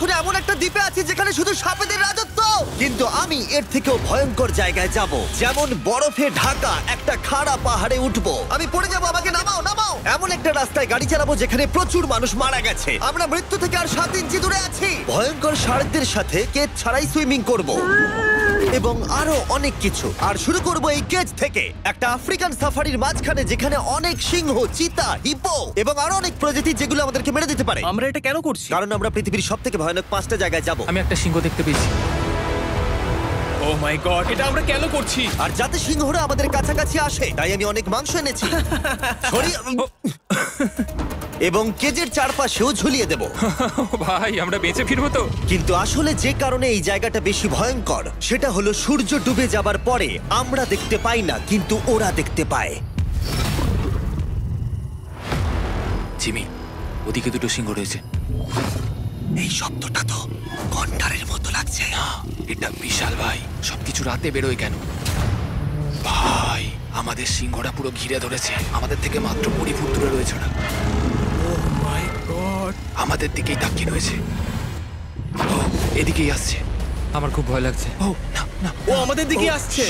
এখন এমন একটা দ্বীপে আছি যেখানে শুধু সাপেদের রাজত্ব। কিন্তু আমি এর থেকেও ভয়ঙ্কর জায়গায় যাব, যেমন বরফে ঢাকা একটা খাড়া পাহাড়ে উঠবো। আমি পড়ে যাবো, আমাকে নামাও নামাও। এমন একটা রাস্তায় গাড়ি চালাবো যেখানে প্রচুর মানুষ মারা গেছে। আমরা মৃত্যু থেকে আর 7 ইঞ্চি দূরে আছি। ভয়ঙ্কর শার্কদের সাথে কেজ ছাড়াই সুইমিং করব এবং আরো অনেক কিছু। আর শুরু করব এই কেজ থেকে একটা আফ্রিকান সাফারির মাঝখানে, যেখানে অনেক সিংহ, চিতা, হিপো এবং আরো অনেক প্রজাতি যেগুলো আমাদেরকে মেরে দিতে পারে। আমরা এটা কেন করছি? কারণ আমরা পৃথিবীর সব থেকে ভয়ানক 5টা জায়গায় যাব। আমি একটা সিংহ দেখতে পেয়েছি। ও মাই গড, এটা আমরা কেন করছি? আর যাতে সিংহরা আমাদের কাছাকাছি আসে তাই আমি অনেক মাংস এনেছি। এবং কেজের চারপাশেও ঝুলিয়ে দেব। ভাই আমরা বেঁচে ফিরবো তো? কিন্তু আসলে যে কারণে এই জায়গাটা বেশি ভয়ঙ্কর সেটা হলো সূর্য ডুবে যাবার পরে আমরা দেখতে পাই না, কিন্তু ওরা দেখতে পায়। জিমি, ওদিকে দুটো সিংহ রয়েছে। এই শব্দটা তো কন্ডারের মতো লাগছে। না, এটা বিশাল ভাই। সবকিছু রাতে বেরোয় কেন? ভাই, আমাদের সিংহরা পুরো ঘিরে ধরেছে। আমাদের থেকে মাত্র 20 ফুট দূরে রয়েছে ওরা। ও মাই গড, আমাদের দিকেই তাকিয়ে রয়েছে। ও, এদিকেই আসছে। আমার খুব ভয় লাগছে। ও না না, ও আমাদের দিকে আসছে।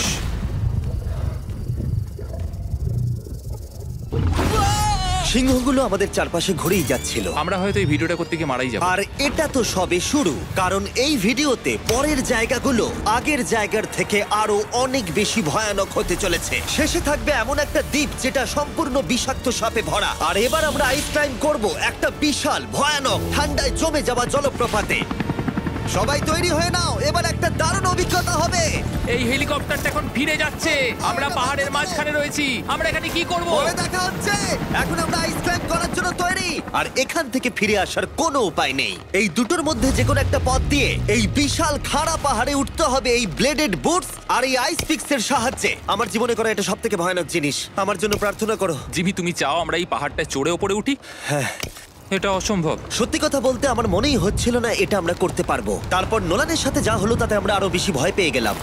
সিংহগুলো আমাদের চারপাশে ঘুরেই যাচ্ছিল। আমরা হয়তো এই ভিডিওটা করতে গিয়ে মারাই যাবো। আর এটা তো সবে শুরু, কারণ এই ভিডিওতে পরের জায়গাগুলো আগের জায়গার থেকে আরো অনেক বেশি ভয়ানক হতে চলেছে। শেষে থাকবে এমন একটা দ্বীপ যেটা সম্পূর্ণ বিষাক্ত সাপে ভরা। আর এবার আমরা আইস ক্লাইম্ব করব একটা বিশাল ভয়ানক ঠান্ডায় জমে যাওয়া জলপ্রপাতে। সবাই তৈরি হয়ে নাও, এবার একটা দারুণ অভিজ্ঞতা হবে। এই হেলিকপ্টারটা এখন ফিরে যাচ্ছে। আমরা পাহাড়ের মাঝখানে রয়েছি। আমরা এখানে কি করব? পরে দেখা হচ্ছে। এখন আমরা আইস ক্লাইম্ব করার জন্য তৈরি। আর এখান থেকে ফিরে আসার কোনো উপায় নেই। এই দুটোর মধ্যে যে কোনো একটা পথ দিয়ে এই বিশাল খাড়া পাহাড়ে উঠতে হবে এই ব্লেডেড বুটস আর এই আইস পিক্সের সাহায্যে। আমার জীবনে করা এটা সবথেকে ভয়ানক জিনিস। আমার জন্য প্রার্থনা করো। জিমি, তুমি চাও আমরা এই পাহাড়টা চড়ে ওপরে উঠি? হ্যাঁ, এটা অসম্ভব। সত্যি কথা বলতে আমার মনেই হচ্ছিল না এটা আমরা করতে পারবো। তারপর নোলানের সাথে যা হলো তাতে আমরা আরো বেশি ভয় পেয়ে গেলাম।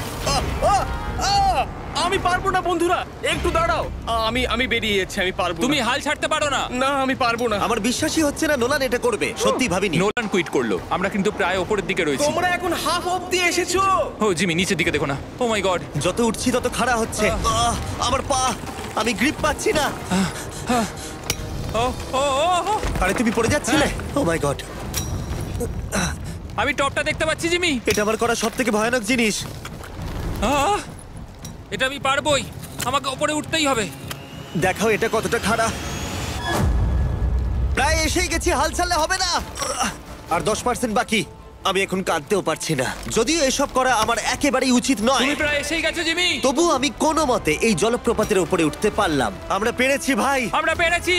আমি পারবো না বন্ধুরা, একটু দাঁড়াও। আমি বেরিয়ে যাচ্ছি, আমি পারবো না। তুমি হাল ছাড়তে পারো না। না, আমি পারবো না। আমার বিশ্বাসই হচ্ছে না নোলান এটা করবে। সত্যি ভাবিনি। নোলান কুইট করলো। আমরা কিন্তু প্রায় ওপরের দিকে রয়েছি। তোমরা এখন হাফ অবধি এসেছো। ও জিমি, নিচের দিকে দেখো না। ও মাই গড। যত উঠছি তত খাড়া হচ্ছে। আমার পা, আমি গ্রিপ পাচ্ছি না। ও ও ও, আরে তুমি পড়ে যাচ্ছিলে? ও মাই গড, আমি টপটা দেখতে পাচ্ছি জিমি। এটা আমার করা সবথেকে ভয়ানক জিনিস। আহ! এটা আমি পারবোই। আমাকে ওপরে উঠতেই হবে। দেখাও এটা কতটা খাড়া। প্রায় এসেই গেছি, হাল ছাড়লে হবে না। আর 10% বাকি। আমি এখন কাঁদতেও পারছি না, যদিও এসব করা আমার একেবারেই উচিত নয়। তুমি প্রায় এসেই গেছো জিমি। তবু আমি কোনো মতে এই জলপ্রপাতের উপরে উঠতে পারলাম। আমরা পেরেছি ভাই। আমরা পেরেছি।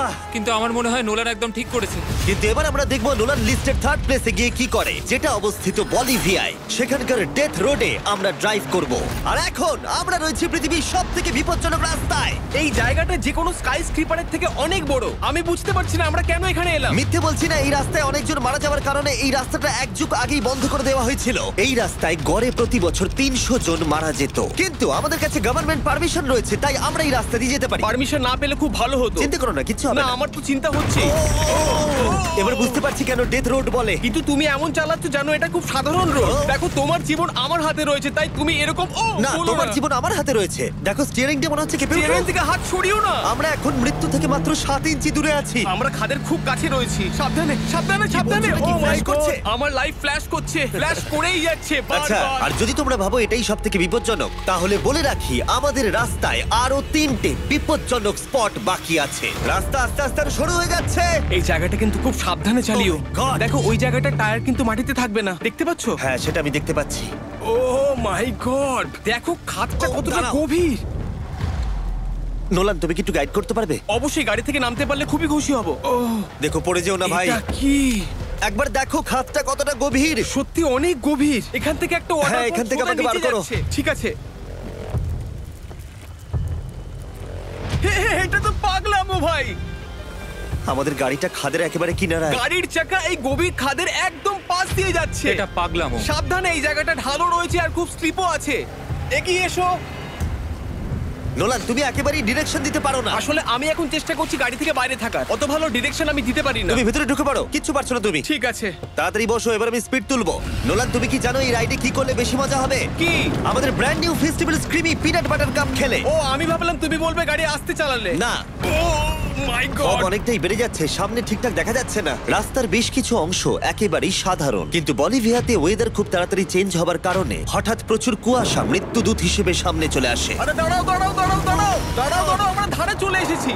আহ, কিন্তু আমার মনে হয় নোলান একদম ঠিক করেছে। কিন্তু এবার আমরা দেখবো নোলান লিস্টের 3rd প্লেসে গিয়ে কি করে, যেটা অবস্থিত বলিভিয়ায়। সেখানকার ডেথ রোডে আমরা ড্রাইভ করব। আর এখন আমরা রয়েছি পৃথিবীর সবথেকে বিপজ্জনক রাস্তায়। এই জায়গাটা যে কোনো স্কাই স্ক্রিপারের থেকে অনেক বড়। আমি বুঝতে পারছি না আমরা কেন এখানে এলাম। মিথ্যে বলছি না, এই রাস্তায় অনেকজন মারা যাওয়ার কারণে এই রাস্তাটা এক যুগ আগেই বন্ধ করে দেওয়া হয়েছিল। এই রাস্তায় গড়ে প্রতি বছর 300 জন মারা যেত, কিন্তু আমাদের কাছে গভর্নমেন্ট পারমিশন রয়েছে, তাই আমরা এই রাস্তা দিয়ে যেতে পারি। পারমিশন না পেলে খুব ভালো হতো। চিন্তা করো না, কিচ্ছু হবে না, না। আমার তো চিন্তা হচ্ছে। এবার বুঝতে পারছি কেন ডেথ রোড বলে। কিন্তু তুমি এমন চালাচ্ছ জানো এটা খুব সাধারণ রোড। দেখো তোমার জীবন আমার হাতে রয়েছে, তাই তুমি এরকম না, তোমার জীবন আমার হাতে রয়েছে। দেখো স্টিয়ারিংটা মনে হচ্ছে কেঁপে ট্রেন উঠলো। থেকে হাত সরিও না। আমরা এখন মৃত্যু থেকে মাত্র 7 ইঞ্চি দূরে আছি। আমরা খাদের খুব কাছে রয়েছি। সাবধানে সাবধানে সাবধানে। বলছো, ও কি মাই flash করছে? গড, আমার লাইফ ফ্ল্যাশ করছে, ফ্ল্যাশ করেই যাচ্ছে আচ্ছা, বারবার। আর যদি তোমরা ভাবো এটাই সবথেকে বিপজ্জনক, তাহলে বলে রাখি আমাদের রাস্তায় আরো 3টে বিপজ্জনক স্পট বাকি আছে। রাস্তা আস্তে আস্তে আরো সরু হয়ে যাচ্ছে। এই জায়গাটা কিন্তু খুব সাবধানে চালিও। Oh my God! দেখো ওই জায়গাটা টায়ার কিন্তু মাটিতে থাকবে না, দেখতে পাচ্ছো? হ্যাঁ, সেটা আমি দেখতে পাচ্ছি। ও মাই গড, দেখো খাদটা Oh, কতটা দাঁড়াও। গভীর। নোলান, তুমি কি একটু গাইড করতে পারবে? অবশ্যই, গাড়ি থেকে নামতে পারলে খুবই খুশি হব। ও দেখো পড়ে যেও না ভাই। এটা কি? একবার দেখো খাতটা কতটা গভীর। সত্যি অনেক গভীর। এখান থেকে একটা ওয়াটার হ্যাঁ, এখান থেকে আমাকে বার করো। ঠিক আছে। এটা তো পাগলামো ভাই। আমাদের গাড়িটা খাদের একেবারে কিনারায়। গাড়ির চাকা এই গভীর খাদের একদম পাশ দিয়ে যাচ্ছে। এটা পাগলামো। সাবধানে, এই জায়গাটা ঢালু রয়েছে আর খুব স্লিপও আছে। এগিয়ে এসো। নোলান, তুমি একেবারেই ডিরেকশন দিতে পারো না। আসলে আমি এখন চেষ্টা করছি গাড়ি থেকে বাইরে থাকার, অত ভালো ডিরেকশন আমি দিতে পারি না। তুমি ভিতরে ঢুকে পারো, কিচ্ছু পারছো না তুমি। ঠিক আছে। তাড়াতাড়ি বসো, এবার আমি স্পিড তুলবো। নোলান, তুমি কি জানো এই রাইডে কি করলে বেশি মজা হবে? কি? আমাদের brand new festival creamy peanut butter cup খেলে। ও, আমি ভাবলাম তুমি বলবে গাড়ি আসতে চালালে। না, ও মাই ফগ গড। অনেকটাই বেড়ে যাচ্ছে, সামনে ঠিকঠাক দেখা যাচ্ছে না। রাস্তার বেশ কিছু অংশ একেবারেই সাধারণ, কিন্তু বলিভিয়াতে ওয়েদার খুব তাড়াতাড়ি চেঞ্জ হবার কারণে হঠাৎ প্রচুর কুয়াশা মৃত্যুদূত হিসেবে সামনে চলে আসে। আরে দাঁড়াও দাঁড়াও দাঁড়াও দাঁড়াও দাঁড়াও দাঁড়াও, আমরা ধারে চলে এসেছি।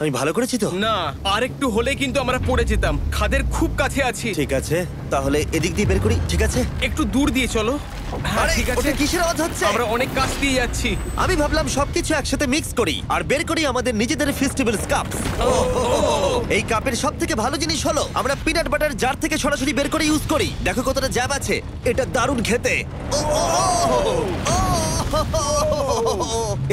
আমি ভালো করেছি তো? না, আর একটু হলে কিন্তু আমরা পড়ে যেতাম, খাদের খুব কাছে আছি। ঠিক আছে, তাহলে এদিক দিয়ে বের করি। ঠিক আছে, একটু দূর দিয়ে চলো। হ্যাঁ আরে, ঠিক আছে। ওটা কিসের আওয়াজ হচ্ছে? আমরা অনেক কাছ দিয়ে যাচ্ছি। আমি ভাবলাম সবকিছু একসাথে মিক্স করি আর বের করি আমাদের নিজেদের ফেস্টিভ্যাল কাপ। এই কাপের সব থেকে ভালো জিনিস হলো আমরা পিনাট বাটার জার থেকে সরাসরি বের করে ইউজ করি। দেখো কতটা জ্যাব আছে, এটা দারুণ খেতে।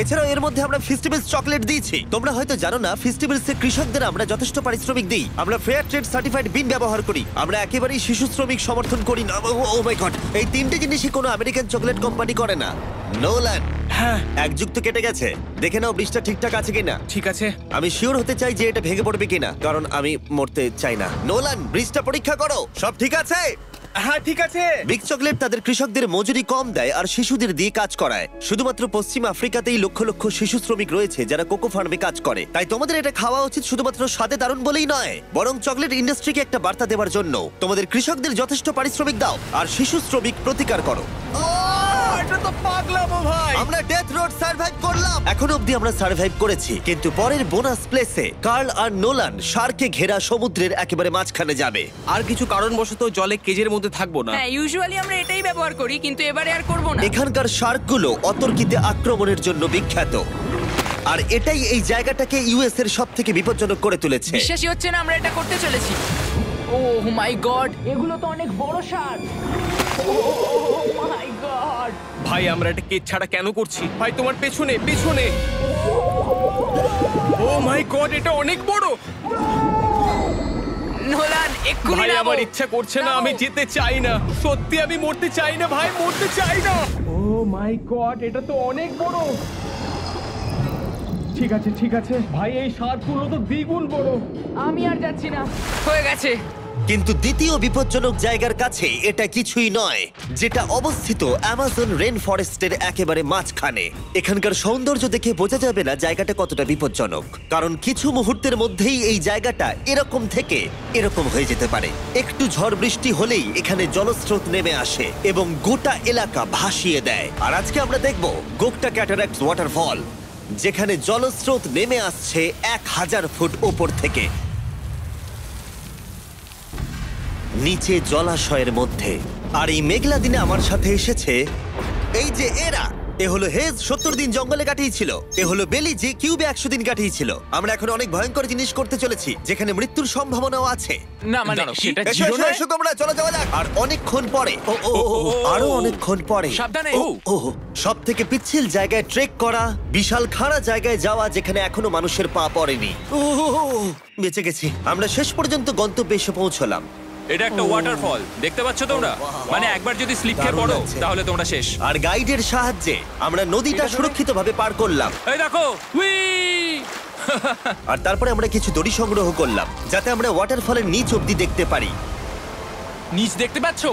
এছাড়াও এর মধ্যে আমরা ফেস্টিভ্যালস চকলেট দিয়েছি। তোমরা হয়তো জানো না, ফেস্টিভ্যালস এর কৃষকদের আমরা যথেষ্ট পারিশ্রমিক দিই। আমরা ফেয়ার ট্রেড সার্টিফাইড বিন ব্যবহার করি। আমরা একেবারেই শিশু শ্রমিক সমর্থন করি না। ও মাই গড, এই তিনটে জিনিসই কোনো আমেরিকান চকলেট কোম্পানি করে না। নোলান, হ্যাঁ এক যুগ তো কেটে গেছে, দেখে নাও ব্রিজটা ঠিকঠাক আছে কিনা। ঠিক আছে। আমি শিওর হতে চাই যে এটা ভেঙে পড়বে কিনা, কারণ আমি মরতে চাই না। নোলান, ব্রিজটা পরীক্ষা করো, সব ঠিক আছে? হ্যাঁ ঠিক আছে। বিগ চকলেট তাদের কৃষকদের মজুরি কম দেয় আর শিশুদের দিয়ে কাজ করায়। শুধুমাত্র পশ্চিম আফ্রিকাতেই লক্ষ লক্ষ শিশু শ্রমিক রয়েছে যারা কোকো ফার্মে কাজ করে। তাই তোমাদের এটা খাওয়া উচিত শুধুমাত্র স্বাদে দারুণ বলেই নয়, বরং চকলেট ইন্ডাস্ট্রিকে একটা বার্তা দেওয়ার জন্য। তোমাদের কৃষকদের যথেষ্ট পারিশ্রমিক দাও আর শিশু শ্রমিক প্রতিকার করো। এটা তো পাগলামো ভাই। আমরা ডেথ রোড সার্ভাইভ করলাম। এখন অবধি আমরা সার্ভাইভ করেছি, কিন্তু পরের বোনাস প্লেসে কার্ল আর নোলান শার্কে ঘেরা সমুদ্রের একেবারে মাঝখানে যাবে। আর কিছু কারণবশত জলে কেজের মধ্যে থাকবো না। হ্যাঁ, ইউজুয়ালি আমরা এটাই ব্যবহার করি, কিন্তু এবারে আর করব না। এখানকার শার্কগুলো অতর্কিতে আক্রমণের জন্য বিখ্যাত, আর এটাই এই জায়গাটাকে ইউএস এর সব থেকে বিপজ্জনক করে তুলেছে। বিশ্বাসই হচ্ছে না আমরা এটা করতে চলেছি। ও মাই গড, এগুলো তো অনেক বড় শার্ক। ও মাই গড। ভাই, আমরা এটা কেজ ছাড়া কেন করছি? ভাই, তোমার পেছনে পেছনে। ও মাই গড, এটা অনেক বড়। নোলান, এক্ষুনি ভাই, নামো। আমার ইচ্ছা করছে না, আমি যেতে চাই না। সত্যি আমি মরতে চাই না ভাই, মরতে চাই না। ও মাই গড, এটা তো অনেক বড়। ঠিক আছে ঠিক আছে ভাই, এই শার্কগুলো তো দ্বিগুণ বড়। আমি আর যাচ্ছি না, হয়ে গেছে। কিন্তু দ্বিতীয় বিপজ্জনক জায়গার কাছে এটা কিছুই নয়, যেটা অবস্থিত অ্যামাজন রেন ফরেস্টের একেবারে মাঝখানে। এখানকার সৌন্দর্য দেখে বোঝা যাবে না জায়গাটা কতটা বিপজ্জনক, কারণ কিছু মুহূর্তের মধ্যেই এই জায়গাটা এরকম থেকে এরকম হয়ে যেতে পারে। একটু ঝড় বৃষ্টি হলেই এখানে জলস্রোত নেমে আসে এবং গোটা এলাকা ভাসিয়ে দেয়। আর আজকে আমরা দেখব গোকটা ক্যাটারাক্ট ওয়াটারফল, যেখানে জলস্রোত নেমে আসছে 1000 ফুট ওপর থেকে নিচে জলাশয়ের মধ্যে। আর এই মেঘলা দিনে আমার সাথে এসেছে এই যে এরা। এ হলো হেজ, 70 দিন জঙ্গলে কাটিয়েছিল। এ হলো বেলি, যে কিউবে 100 দিন কাটিয়েছিল। আমরা এখন অনেক ভয়ঙ্কর জিনিস করতে চলেছি, যেখানে মৃত্যুর সম্ভাবনাও আছে। না মানে দাঁড়াও, সেটা এসো, ছিল এসো, না। এসো তোমরা, চলো যাওয়া যাক। আর অনেকক্ষণ পরে আরো অনেকক্ষণ পরে সাবধানে। সব থেকে পিচ্ছিল জায়গায় ট্রেক করা, বিশাল খাড়া জায়গায় যাওয়া যেখানে এখনো মানুষের পা পড়েনি। বেঁচে গেছি। আমরা শেষ পর্যন্ত গন্তব্যে এসে পৌঁছলাম। এটা একটা ওয়াটারফল, দেখতে পাচ্ছ তোমরা? মানে একবার যদি স্লিপ খেয়ে দারুণ পড়ো লাগছে। তাহলে তোমরা শেষ। আর গাইডের সাহায্যে আমরা নদীটা সুরক্ষিতভাবে পার করলাম। এই দেখো, উই! আর তারপরে আমরা কিছু দড়ি সংগ্রহ করলাম, যাতে আমরা ওয়াটারফলের নিচ অব্দি দেখতে পারি। নিচ দেখতে পাচ্ছ?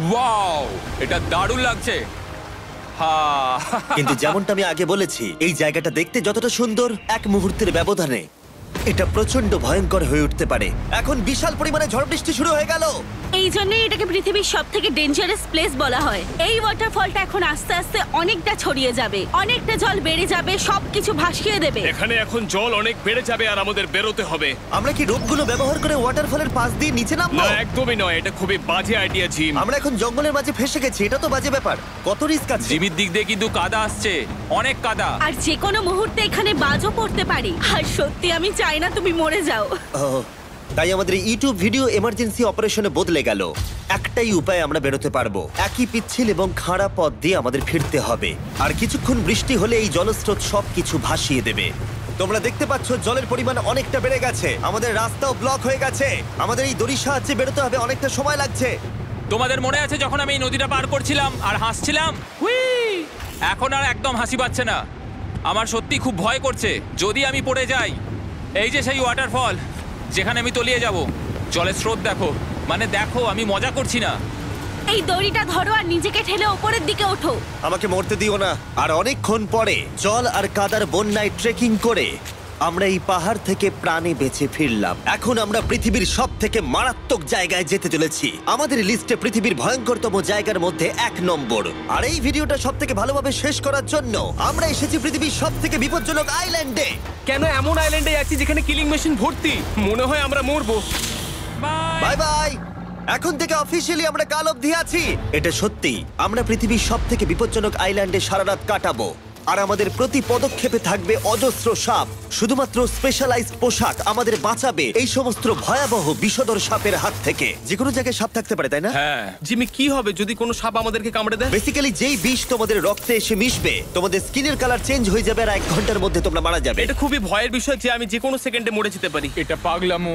ওয়াও, এটা দারুণ লাগছে। হা! কিন্তু যেমনটা আমি আগে বলেছি, এই জায়গাটা দেখতে যতটা সুন্দর, এক মুহূর্তের ব্যবধানে এটা প্রচন্ড ভয়ঙ্কর হয়ে উঠতে পারে। এখন বিশাল পরিমাণে ঝড় বৃষ্টি শুরু হয়ে গেল। এই জন্যই এটাকে পৃথিবীর সব থেকে ডেঞ্জারাস প্লেস বলা হয়। এই ওয়াটারফলটা এখন আস্তে আস্তে অনেকটা ছড়িয়ে যাবে, অনেকটা জল বেড়ে যাবে, সবকিছু ভাসিয়ে দেবে। এখানে এখন জল অনেক বেড়ে যাবে আর আমাদের বেরোতে হবে। আমরা কি রোপগুলো ব্যবহার করে ওয়াটারফলের পাশ দিয়ে নিচে নামবো? না, একদমই নয়, এটা খুবই বাজে আইডিয়া জিম। আমরা এখন জঙ্গলের মাঝে ফেসে গেছি, এটা তো বাজে ব্যাপার। কত রিস্ক আছে। জিমির দিক দিয়ে কিন্তু কাদা আসছে, অনেক কাদা। আর যে কোনো মুহূর্তে এখানে বাজও পড়তে পারি। আর সত্যি আমি চাই না তুমি মরে যাও। তাই আমাদের ইউটিউব ভিডিও এমার্জেন্সি অপারেশনে বদলে গেল। একটাই উপায় আমরা বেরোতে পারবো, একই পিচ্ছিল এবং খাড়া পথ দিয়ে আমাদের ফিরতে হবে। আর কিছুক্ষণ বৃষ্টি হলে এই জলস্রোত সবকিছু ভাসিয়ে দেবে। তোমরা দেখতে পাচ্ছ জলের পরিমাণ অনেকটা বেড়ে গেছে, আমাদের রাস্তাও ব্লক হয়ে গেছে। আমাদের এই দড়ির সাহায্যে বেরোতে হবে, অনেকটা সময় লাগছে। তোমাদের মনে আছে যখন আমি এই নদীটা পার করছিলাম আর হাসছিলাম? হুই! এখন আর একদম হাসি পাচ্ছে না। আমার সত্যি খুব ভয় করছে, যদি আমি পড়ে যাই। এই যে সেই ওয়াটারফল যেখানে আমি তলিয়ে যাব। জলের স্রোত দেখো, মানে দেখো, আমি মজা করছি না। এই দড়িটা ধরো আর নিজেকে ঠেলে ওপরের দিকে ওঠো। আমাকে মরতে দিও না। আর অনেকক্ষণ পরে জল আর কাদার বন্যায় ট্রেকিং করে আমরা এই পাহাড় থেকে প্রাণে বেঁচে ফিরলাম। এখন আমরা পৃথিবীর সব থেকে মারাত্মক জায়গায় যেতে চলেছি। আমাদের লিস্টে পৃথিবীর ভয়ঙ্করতম জায়গার মধ্যে 1 নম্বর। আর এই ভিডিওটা সব থেকে ভালোভাবে শেষ করার জন্য আমরা এসেছি পৃথিবীর সব থেকে বিপজ্জনক আইল্যান্ডে। কেন এমন আইল্যান্ডে আছি যেখানে কিলিং মেশিন ভর্তি? মনে হয় আমরা মরবো। Bye bye. এখন থেকে অফিসিয়ালি আমরা কাল অবধি আছি। এটা সত্যি, আমরা পৃথিবীর সব থেকে বিপজ্জনক আইল্যান্ডে সারা রাত কাটাবো। আর আমাদের প্রতি পদক্ষেপে থাকবে অজস্র সাপ। শুধুমাত্র স্পেশালাইজড পোশাক আমাদের বাঁচাবে এই সমস্ত ভয়াবহ বিষধর সাপের হাত থেকে। যে কোনো জায়গায় সাপ থাকতে পারে, তাই না? হ্যাঁ, জিমি, কি হবে যদি কোনো সাপ আমাদেরকে কামড়ে দেয়? বেসিক্যালি যেই বিষ তোমাদের রক্তে এসে মিশবে, তোমাদের স্কিনের কালার চেঞ্জ হয়ে যাবে আর 1 ঘন্টার মধ্যে তোমরা মারা যাবে। এটা খুবই ভয়ের বিষয় যে আমি যে কোনো সেকেন্ডে মরে যেতে পারি। এটা পাগলামো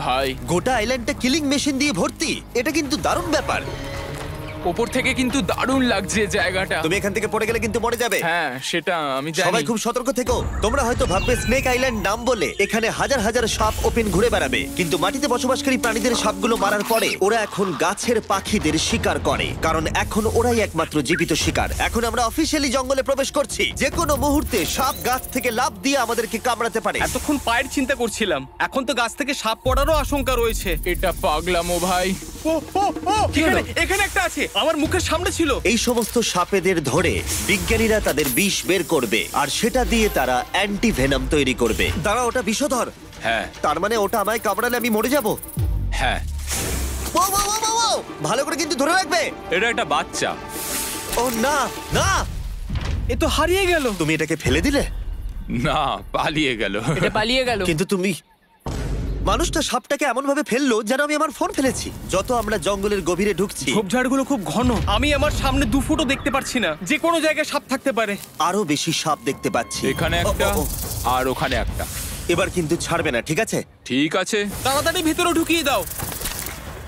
ভাই। গোটা আইল্যান্ডটা কিলিং মেশিন দিয়ে ভর্তি। এটা কিন্তু দারুণ ব্যাপার। ওপর থেকে কিন্তু দারুণ লাগছে জায়গাটা। তুমি এখান থেকে পড়ে গেলে কিন্তু মরে যাবে। হ্যাঁ, সেটা আমি জানি। সবাই খুব সতর্ক থেকো। তোমরা হয়তো ভাববে স্নেক আইল্যান্ড নাম বলে এখানে হাজার হাজার সাপ ওপেন ঘুরে বেড়াবে, কিন্তু মাটিতে বসবাসকারী প্রাণীদের সাপগুলো মারার পরে ওরা এখন গাছের পাখিদের শিকার করে, কারণ এখন ওরাই একমাত্র জীবিত শিকার। এখন আমরা অফিসিয়ালি জঙ্গলে প্রবেশ করছি। যে কোনো মুহূর্তে সাপ গাছ থেকে লাফ দিয়ে আমাদেরকে কামড়াতে পারে। এতক্ষণ পায়ের চিন্তা করছিলাম, এখন তো গাছ থেকে সাপ পড়ারও আশঙ্কা রয়েছে। এটা পাগলামো ভাই। ও ও ও, এখানে একটা আছে, আমার মুখের সামনে ছিল। এই সমস্ত সাপেদের ধরে বিজ্ঞানীরা তাদের বিষ বের করবে, আর সেটা দিয়ে তারা অ্যান্টিভেনাম তৈরি করবে। দাঁড়া, ওটা বিষধর। হ্যাঁ, তার মানে ওটা আমায় কামড়ালে আমি মরে যাব? হ্যাঁ। ও, ও, ও, ও, ও! ভালো করে কিন্তু ধরে রাখবে। এটা একটা বাচ্চা। ও না না, এ তো হারিয়ে গেল। তুমি এটাকে ফেলে দিলে? না, পালিয়ে গেল। এটা পালিয়ে গেল। কিন্তু তুমি, মানুষটা সাপটাকে এমন ভাবে ফেললো যেন আমি আমার ফোন ফেলেছি। যত আমরা জঙ্গলের গভীরে ঢুকছি, ঝোপঝাড়গুলো খুব ঘন, আমি আমার সামনে 2 ফুটও দেখতে পারছি না। যে কোনো জায়গায় সাপ থাকতে পারে। আরো বেশি সাপ দেখতে পাচ্ছি। এখানে ও, একটা ও, ও। আর ওখানে একটা। এবার কিন্তু ছাড়বে না, ঠিক আছে? ঠিক আছে। তাড়াতাড়ি ভিতরে ঢুকিয়ে দাও।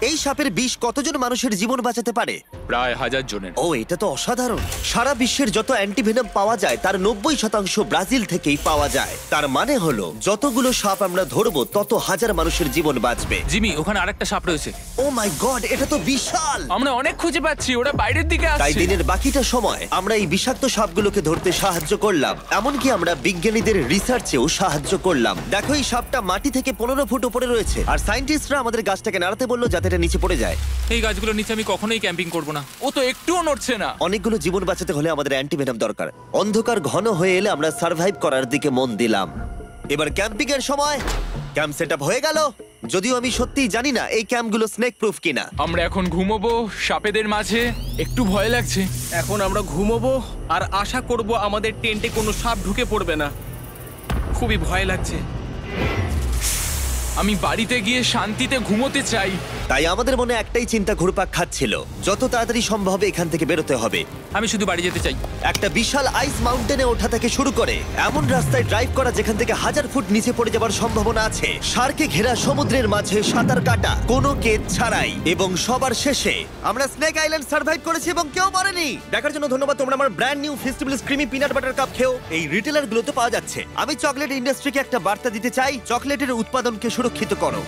এই সাপের বিষ কতজন মানুষের জীবন বাঁচাতে পারে? প্রায় 1000 জনের। ও, এটা তো অসাধারণ। সারা বিশ্বের যত অ্যান্টিভেনাম পাওয়া যায় তার 90% ব্রাজিল থেকেই পাওয়া যায়। তার মানে হলো যতগুলো সাপ আমরা ধরবো তত হাজার মানুষের জীবন বাঁচবে। জিমি, ওখানে আরেকটা সাপ রয়েছে। ও মাই গড, এটা তো বিশাল। আমরা অনেক খুঁজে পাচ্ছি, ওরা বাইরের দিকে তাই আসছে। দিনের বাকিটা সময় আমরা এই বিষাক্ত সাপগুলোকে ধরতে সাহায্য করলাম। এমনকি আমরা বিজ্ঞানীদের রিসার্চেও সাহায্য করলাম। দেখো, এই সাপটা মাটি থেকে 15 ফুট উপরে রয়েছে, আর সায়েন্টিস্টরা আমাদের গাছটাকে নাড়াতে বললো যাতে এটা নিচে পড়ে যায়। এই গাছগুলোর নিচে আমি কখনোই ক্যাম্পিং করব না। ও তো একটুও নড়ছে না। অনেকগুলো জীবন বাঁচাতে হলে আমাদের অ্যান্টিভেনাম দরকার। অন্ধকার ঘন হয়ে এলে আমরা সার্ভাইভ করার দিকে মন দিলাম। এবার ক্যাম্পিং এর সময়। ক্যাম্প সেটআপ হয়ে গেল, যদিও আমি সত্যিই জানি না এই ক্যাম্পগুলো স্নেক প্রুফ কিনা। আমরা এখন ঘুমোবো সাপেদের মাঝে, একটু ভয় লাগছে। এখন আমরা ঘুমোবো আর আশা করব আমাদের টেন্টে কোনো সাপ ঢুকে পড়বে না। খুবই ভয় লাগছে। আমি বাড়িতে গিয়ে শান্তিতে ঘুমোতে চাই। তাই আমাদের মনে একটাই চিন্তা ঘুরপাক খাচ্ছিল, যত তাড়াতাড়ি সম্ভব এখান থেকে বেরোতে হবে। আমি শুধু বাড়ি যেতে চাই। একটা বিশাল আইস মাউন্টেনে ওঠা থেকে শুরু করে এমন রাস্তায় ড্রাইভ করা যেখান থেকে 1000 ফুট নিচে পড়ে যাওয়ার সম্ভাবনা আছে, শার্কে ঘেরা সমুদ্রের মাঝে সাঁতার কাটা কোনো কেদ ছাড়াই, এবং সবার শেষে আমরা স্নেক আইল্যান্ড সার্ভাইভ করেছি এবং কেউ মরেনি। দেখার জন্য ধন্যবাদ। তোমরা আমার brand new festival creamy peanut butter cup খেও এই রিটেলার গুলোতে পাওয়া যাচ্ছে। আমি চকলেট ইন্ডাস্ট্রিকে একটা বার্তা দিতে চাই, চকলেটের উৎপাদনকে সুরক্ষিত করো।